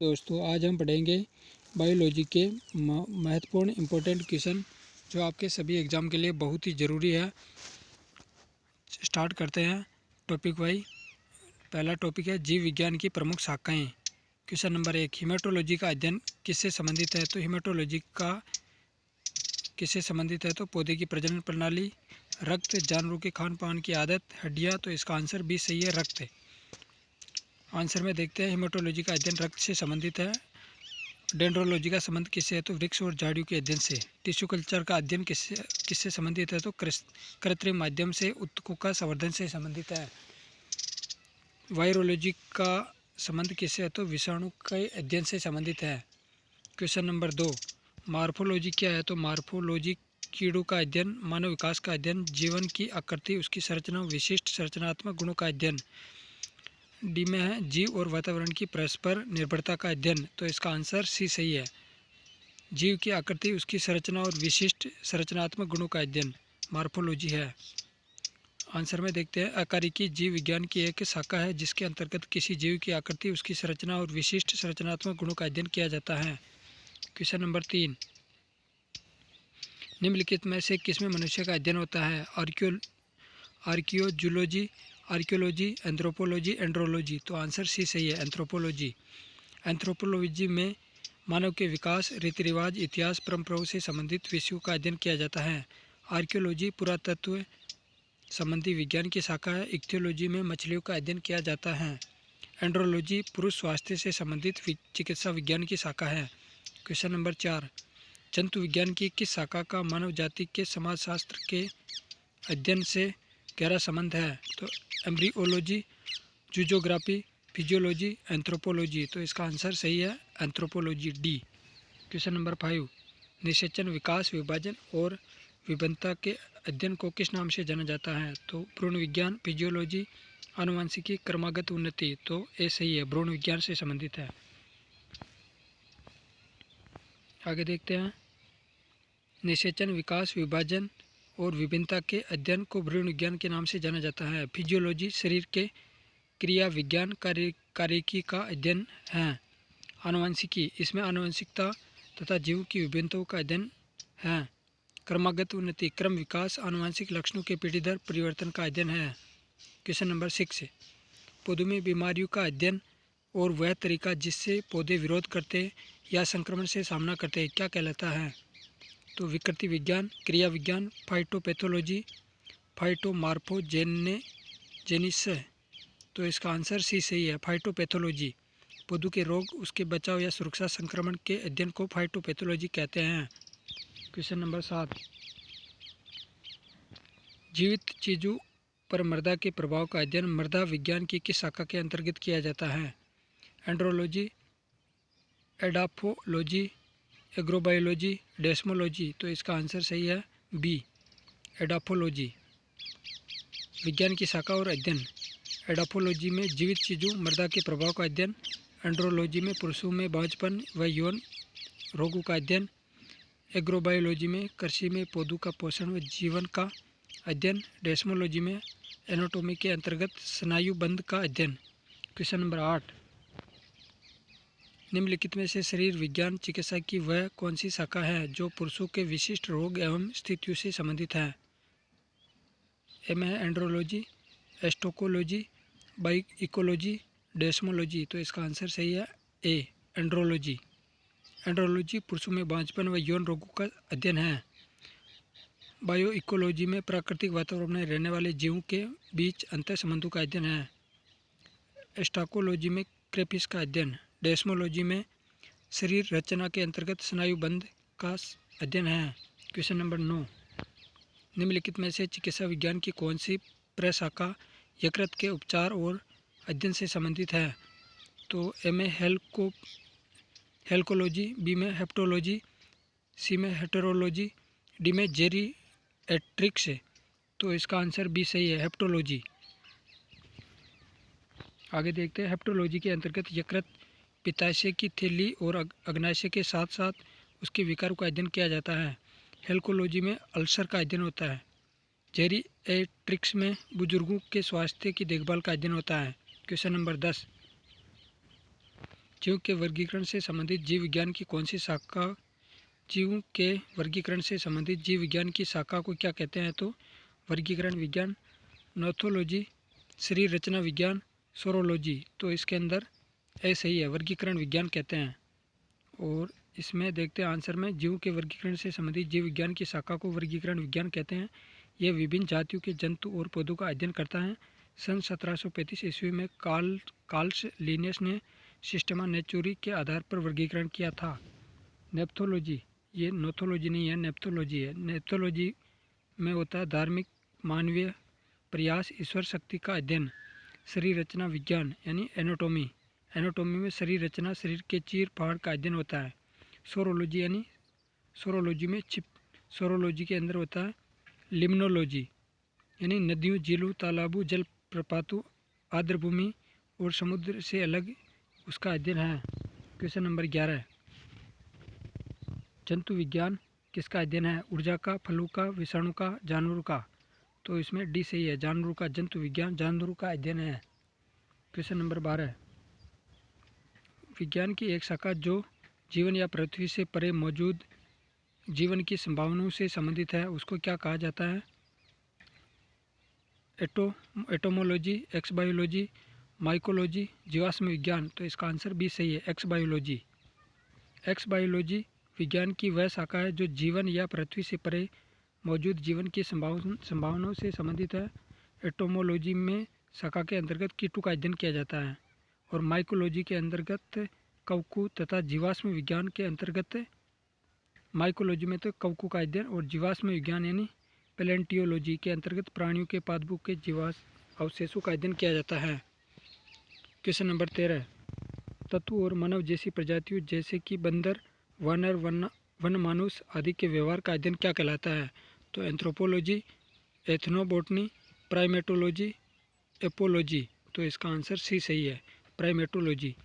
दोस्तों आज हम पढ़ेंगे बायोलॉजी के महत्वपूर्ण इम्पोर्टेंट क्वेश्चन जो आपके सभी एग्ज़ाम के लिए बहुत ही ज़रूरी है। स्टार्ट करते हैं टॉपिक वाइज। पहला टॉपिक है जीव विज्ञान की प्रमुख शाखाएं। क्वेश्चन नंबर 1, हीमेटोलॉजी का अध्ययन किससे संबंधित है? तो हीमेटोलॉजी का किससे संबंधित है? तो पौधे की प्रजनन प्रणाली, रक्त, जानवरों के खान पान की आदत, हड्डियाँ। तो इसका आंसर भी सही है, रक्त। आंसर में देखते हैं, हीमेटोलॉजी का अध्ययन रक्त से संबंधित है। डेंड्रोलॉजी का संबंध किससे है? तो वृक्ष और झाड़ियों के अध्ययन से। टिश्यू कल्चर का अध्ययन किससे संबंधित है? तो कृत्रिम माध्यम से ऊतकों का संवर्धन से संबंधित है। वायरोलॉजी का संबंध किससे है? तो विषाणु के अध्ययन से संबंधित है। क्वेश्चन नंबर 2, मार्फोलॉजी क्या है? तो मार्फोलॉजी कीड़ों का अध्ययन, मानव विकास का अध्ययन, जीवन की आकृति, उसकी संरचना, विशिष्ट संरचनात्मक गुणों का अध्ययन। डी में है जीव और वातावरण की परस्पर निर्भरता का अध्ययन। तो इसका आंसर सी सही है। जीव की आकृति, उसकी संरचना और विशिष्ट संरचनात्मक गुणों का अध्ययन मार्फोलॉजी है। आंसर में देखते हैं, अकारिकी जीव विज्ञान की एक शाखा है जिसके अंतर्गत किसी जीव की आकृति, उसकी संरचना और विशिष्ट संरचनात्मक गुणों का अध्ययन किया जाता है। क्वेश्चन नंबर 3, निम्नलिखित में से किसमें मनुष्य का अध्ययन होता है? आर्कियोजूलॉजी, आर्कियोलॉजी, एंथ्रोपोलॉजी, एंड्रोलॉजी। तो आंसर सी सही है, एंथ्रोपोलॉजी। एंथ्रोपोलॉजी में मानव के विकास, रीति रिवाज, इतिहास, परंपराओं से संबंधित विषयों का अध्ययन किया जाता है। आर्कियोलॉजी पुरातत्व संबंधी विज्ञान की शाखा है। इक्थियोलॉजी में मछलियों का अध्ययन किया जाता है। एंड्रोलॉजी पुरुष स्वास्थ्य से संबंधित चिकित्सा विज्ञान की शाखा है। क्वेश्चन नंबर 4, जंतु विज्ञान की किस शाखा का मानव जाति के समाजशास्त्र के अध्ययन से गहरा संबंध है? तो एम्ब्रियोलॉजी, जूजोग्राफी, फिजियोलॉजी, एंथ्रोपोलॉजी। तो इसका आंसर सही है, एंथ्रोपोलॉजी, डी। क्वेश्चन नंबर 5, निषेचन, विकास, विभाजन और विभिन्नता के अध्ययन को किस नाम से जाना जाता है? तो भ्रूण विज्ञान, फिजियोलॉजी, आनुवंशिकी, क्रमागत उन्नति। तो ये सही है, भ्रूण विज्ञान से संबंधित है। आगे देखते हैं, निषेचन, विकास, विभाजन और विभिन्नता के अध्ययन को भ्रूण विज्ञान के नाम से जाना जाता है। फिजियोलॉजी शरीर के क्रिया विज्ञान, कार्यकी का अध्ययन है। आनुवंशिकी, इसमें आनुवंशिकता तथा जीव की विभिन्नताओं का अध्ययन है। क्रमागत उन्नति, क्रम विकास, आनुवंशिक लक्षणों के पीढ़ी दर परिवर्तन का अध्ययन है। क्वेश्चन नंबर 6, पौधों में बीमारियों का अध्ययन और वह तरीका जिससे पौधे विरोध करते या संक्रमण से सामना करते क्या कहलाता है? तो विकृति विज्ञान, क्रिया विज्ञान, फाइटोपैथोलॉजी, फाइटोमॉर्फोजेनिस। तो इसका आंसर सी सही है, फाइटोपैथोलॉजी। पौधों के रोग, उसके बचाव या सुरक्षा, संक्रमण के अध्ययन को फाइटोपैथोलॉजी कहते हैं। क्वेश्चन नंबर 7, जीवित चीज़ों पर मृदा के प्रभाव का अध्ययन मृदा विज्ञान की किस शाखा के अंतर्गत किया जाता है? Andrology, edaphology, agrobiology, desmology. तो इसका आंसर सही है, बी, एडाफोलॉजी। विज्ञान की शाखा और अध्ययन, एडाफोलॉजी में जीवित चीज़ों, मृदा के प्रभाव का अध्ययन, एंड्रोलॉजी में पुरुषों में बांझपन व यौन रोगों का अध्ययन, एग्रोबायोलॉजी में कृषि में पौधों का पोषण व जीवन का अध्ययन, डेस्मोलॉजी में एनाटॉमी के अंतर्गत स्नायुबंध का अध्ययन। क्वेश्चन नंबर 8, निम्नलिखित में से शरीर विज्ञान चिकित्सा की वह कौन सी शाखा है जो पुरुषों के विशिष्ट रोग एवं स्थितियों से संबंधित है? ए में है एंड्रोलॉजी, एस्टोकोलॉजी, बायोइकोलॉजी, डेस्मोलॉजी। तो इसका आंसर सही है, ए, एंड्रोलॉजी। एंड्रोलॉजी पुरुषों में बांझपन व यौन रोगों का अध्ययन है। बायोइकोलॉजी में प्राकृतिक वातावरण में रहने वाले जीवों के बीच अंतर संबंधों का अध्ययन है। एस्टाकोलॉजी में क्रेफिश का अध्ययन। डेस्मोलॉजी में शरीर रचना के अंतर्गत स्नायुबंध का अध्ययन है। क्वेश्चन नंबर 9, निम्नलिखित में से चिकित्सा विज्ञान की कौन सी प्रशाखा यकृत के उपचार और अध्ययन से संबंधित है? तो ए में हेल्कोलॉजी, बी में हेप्टोलॉजी, सी में हेटेरोलॉजी, डी में जेरिएट्रिक्स। तो इसका आंसर बी सही है, हेप्टोलॉजी। आगे देखते हैं, हेप्टोलॉजी के अंतर्गत यकृत, पित्ताशय की थैली और अग्नाशय के साथ साथ उसके विकारों का अध्ययन किया जाता है। हेल्कोलॉजी में अल्सर का अध्ययन होता है। जेरिएट्रिक्स में बुजुर्गों के स्वास्थ्य की देखभाल का अध्ययन होता है। क्वेश्चन नंबर 10, जीव के वर्गीकरण से संबंधित जीव विज्ञान की कौन सी शाखा, जीव के वर्गीकरण से संबंधित जीव विज्ञान की शाखा को क्या कहते हैं? तो वर्गीकरण विज्ञान, नॉथोलॉजी, शरीर रचना विज्ञान, सोरोलॉजी। तो इसके अंदर ए सही है, वर्गीकरण विज्ञान कहते हैं। और इसमें देखते हैं आंसर में, जीव के वर्गीकरण से संबंधित जीव विज्ञान की शाखा को वर्गीकरण विज्ञान कहते हैं। यह विभिन्न जातियों के जंतु और पौधों का अध्ययन करता है। सन 1735 ईस्वी में कार्ल्स लिनियस ने सिस्टमा नेचुरी के आधार पर वर्गीकरण किया था। नेप्थोलॉजी, ये नोथोलॉजी नहीं है, नेप्थोलॉजी है। नेप्थोलॉजी में होता है धार्मिक, मानवीय प्रयास, ईश्वर शक्ति का अध्ययन। शरीर रचना विज्ञान यानी एनाटॉमी, एनाटॉमी में शरीर रचना, शरीर के चीर फाड़ का अध्ययन होता है। सोरोलॉजी यानी सोरोलॉजी के अंदर होता है लिम्नोलॉजी, यानी नदियों, झीलों, तालाबों, जल प्रपातों, आर्द्रभूमि और समुद्र से अलग उसका अध्ययन है। क्वेश्चन नंबर 11, जंतु विज्ञान किसका अध्ययन है? ऊर्जा का, फलों का, विषाणु का, जानवरों का। तो इसमें डी सही है, जानवरों का। जंतु विज्ञान जानवरों का अध्ययन है। क्वेश्चन नंबर 12, विज्ञान की एक शाखा जो जीवन या पृथ्वी से परे मौजूद जीवन की संभावनाओं से संबंधित है, उसको क्या कहा जाता है? एटोमोलॉजी, एक्स बायोलॉजी, माइकोलॉजी, जीवाश्म विज्ञान। तो इसका आंसर बी सही है, एक्स बायोलॉजी। एक्स बायोलॉजी विज्ञान की वह शाखा है जो जीवन या पृथ्वी से परे मौजूद जीवन की संभावनाओं से संबंधित है। एटोमोलॉजी में शाखा के अंतर्गत कीटों का अध्ययन किया जाता है, और माइकोलॉजी के अंतर्गत कवकों तथा जीवाश्म विज्ञान के अंतर्गत, माइकोलॉजी में तो कवकों का अध्ययन, और जीवाश्म विज्ञान यानी पैलेंटियोलॉजी के अंतर्गत प्राणियों के पादपों के जीवाश्म अवशेषों का अध्ययन किया जाता है। क्वेश्चन नंबर 13, तत्व और मानव जैसी प्रजातियों जैसे कि बंदर, वानर, वनमानुष आदि के व्यवहार का अध्ययन क्या कहलाता है? तो एंथ्रोपोलॉजी, एथनोबोटनी, प्राइमेटोलॉजी, एपोलॉजी। तो इसका आंसर सी सही है, प्राइमेटोलॉजी।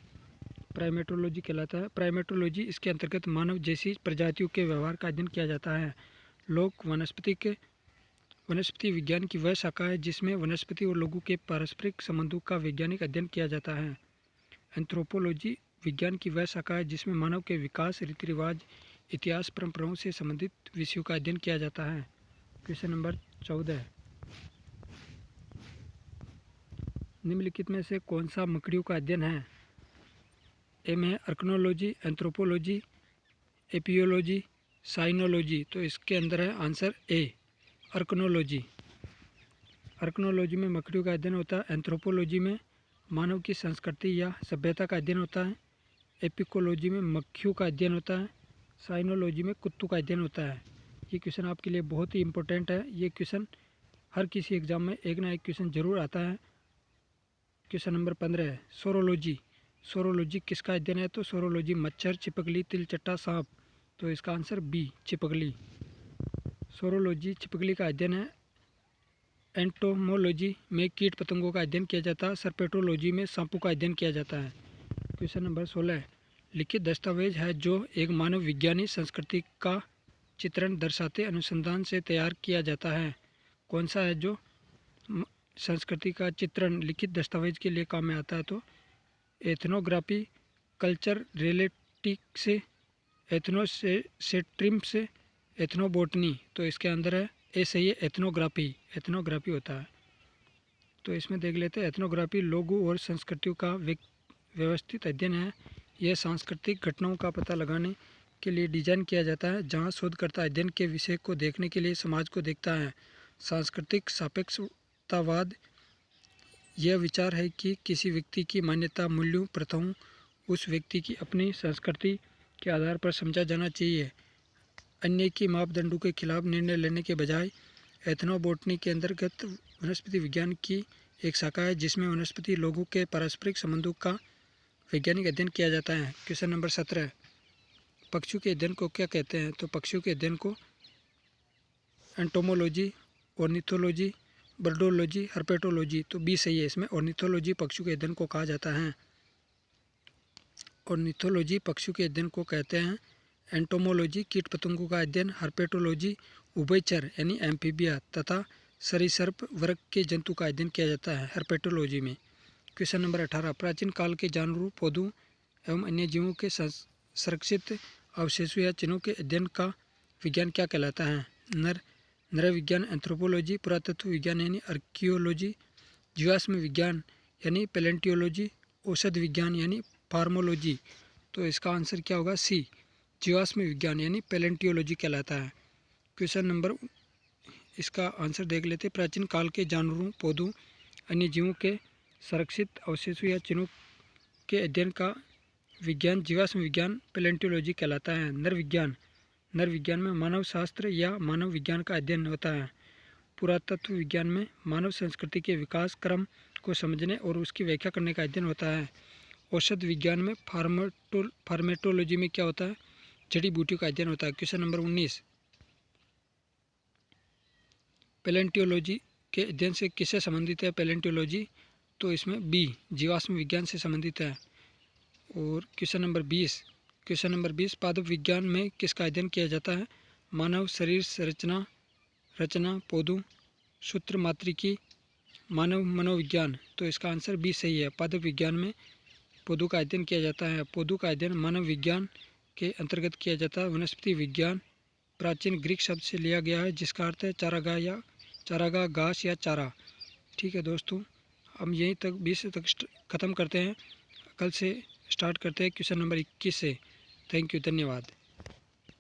प्राइमेटोलॉजी कहलाता है। प्राइमेटोलॉजी, इसके अंतर्गत मानव जैसी प्रजातियों के व्यवहार का अध्ययन किया जाता है। लोक वनस्पति विज्ञान की वह शाखा है जिसमें वनस्पति और लोगों के पारस्परिक संबंधों का वैज्ञानिक अध्ययन किया जाता है। एंथ्रोपोलॉजी विज्ञान की वह शाखा है जिसमें मानव के विकास, रीति रिवाज, इतिहास, परंपराओं से संबंधित विषयों का अध्ययन किया जाता है। क्वेश्चन नंबर 14, निम्नलिखित में से कौन सा मकड़ियों का अध्ययन है? ए में अर्कनोलॉजी, एंथ्रोपोलॉजी, एपियोलॉजी, साइनोलॉजी। तो इसके अंदर है आंसर ए, अर्कनोलॉजी। अर्कनोलॉजी में मकड़ियों का अध्ययन होता है। एंथ्रोपोलॉजी में मानव की संस्कृति या सभ्यता का अध्ययन होता है। एपिकोलॉजी में मक्खियों का अध्ययन होता है। साइनोलॉजी में कुत्तों का अध्ययन होता है। ये क्वेश्चन आपके लिए बहुत ही इंपॉर्टेंट है। ये क्वेश्चन हर किसी एग्जाम में एक ना एक क्वेश्चन जरूर आता है। क्वेश्चन नंबर 15 है, सोरोलॉजी। सोरोलॉजी किसका अध्ययन है? तो सोरोलॉजी मच्छर, छिपकली, तिलचट्टा, सांप। तो इसका आंसर बी, छिपकली। सोरोलॉजी छिपकली का अध्ययन है। एंटोमोलॉजी में कीट पतंगों का अध्ययन किया जाता है। सर्पेटोलॉजी में सांपों का अध्ययन किया जाता है। क्वेश्चन नंबर 16, लिखित दस्तावेज है जो एक मानव विज्ञानी संस्कृति का चित्रण दर्शाते अनुसंधान से तैयार किया जाता है। कौन सा है जो संस्कृति का चित्रण लिखित दस्तावेज के लिए काम में आता है? तो एथनोग्राफी, कल्चर रिलेटिक्स, एथनोसेट्रिम्स, एथनोबोटनी। तो इसके अंदर है ए सही है, एथनोग्राफी। एथनोग्राफी होता है। तो इसमें देख लेते हैं, एथनोग्राफी लोगों और संस्कृतियों का व्यवस्थित अध्ययन है। यह सांस्कृतिक घटनाओं का पता लगाने के लिए डिजाइन किया जाता है, जहां शोधकर्ता अध्ययन के विषय को देखने के लिए समाज को देखता है। सांस्कृतिक सापेक्षतावाद यह विचार है कि किसी व्यक्ति की मान्यता, मूल्यों, प्रथाओं उस व्यक्ति की अपनी संस्कृति के आधार पर समझा जाना चाहिए, अन्य की मापदंडों के खिलाफ निर्णय लेने के बजाय। एथनोबोटनी के अंतर्गत वनस्पति विज्ञान की एक शाखा है जिसमें वनस्पति लोगों के पारस्परिक संबंधों का वैज्ञानिक अध्ययन किया जाता है। क्वेश्चन नंबर 17, पक्षियों के अध्ययन को क्या कहते हैं? तो पक्षियों के अध्ययन को एंटोमोलॉजी, ऑर्निथोलॉजी, बर्डोलॉजी, हर्पेटोलॉजी। तो बी सही है, इसमें ऑर्निथोलॉजी पक्षियों के अध्ययन को कहा जाता है। ऑर्निथोलॉजी पक्षियों के अध्ययन को कहते हैं। एंटोमोलॉजी कीट पतंगों का अध्ययन। हर्पेटोलॉजी उभयचर यानी एम्फीबिया तथा सरीसृप वर्ग के जंतु का अध्ययन किया जाता है हर्पेटोलॉजी में। क्वेश्चन नंबर 18, प्राचीन काल के जानवरों, पौधों एवं अन्य जीवों के संरक्षित अवशेषों या चिन्हों के अध्ययन का विज्ञान क्या कहलाता है? नर विज्ञान एंथ्रोपोलॉजी, पुरातत्व विज्ञान यानी आर्कियोलॉजी, जीवाश्म विज्ञान यानी पैलेंटियोलॉजी, औषध विज्ञान यानी फार्मोलॉजी। तो इसका आंसर क्या होगा? सी, जीवाश्म विज्ञान यानी पैलेंटियोलॉजी कहलाता है। क्वेश्चन नंबर, इसका आंसर देख लेते। प्राचीन काल के जानवरों, पौधों, अन्य जीवों के संरक्षित अवशेषों या चिन्हों के अध्ययन का विज्ञान जीवाश्म विज्ञान पैलेंटियोलॉजी कहलाता है। नर विज्ञान में मानव शास्त्र या मानव विज्ञान का अध्ययन होता है। पुरातत्व विज्ञान में मानव संस्कृति के विकास क्रम को समझने और उसकी व्याख्या करने का अध्ययन होता है। औषध विज्ञान में फार्मेटोलॉजी में क्या होता है? जड़ी बूटियों का अध्ययन होता है। क्वेश्चन नंबर 19, पैलेंटियोलॉजी के अध्ययन से किससे संबंधित है पैलेंटियोलॉजी? तो इसमें बी, जीवाश्म विज्ञान से संबंधित है। और क्वेश्चन नंबर 20, पादप विज्ञान में किसका अध्ययन किया जाता है? मानव शरीर रचना, पौधों, सूत्र मात्रिकी, मानव मनोविज्ञान। तो इसका आंसर बी सही है। पादप विज्ञान में पौधों का अध्ययन किया जाता है। पौधों का अध्ययन मानव विज्ञान के अंतर्गत किया जाता है। वनस्पति विज्ञान प्राचीन ग्रीक शब्द से लिया गया है जिसका अर्थ है चारागाह, घास या चारा। ठीक है दोस्तों, हम यहीं तक 20 तक ख़त्म करते हैं। कल से स्टार्ट करते हैं क्वेश्चन नंबर 21 से। थैंक यू, धन्यवाद।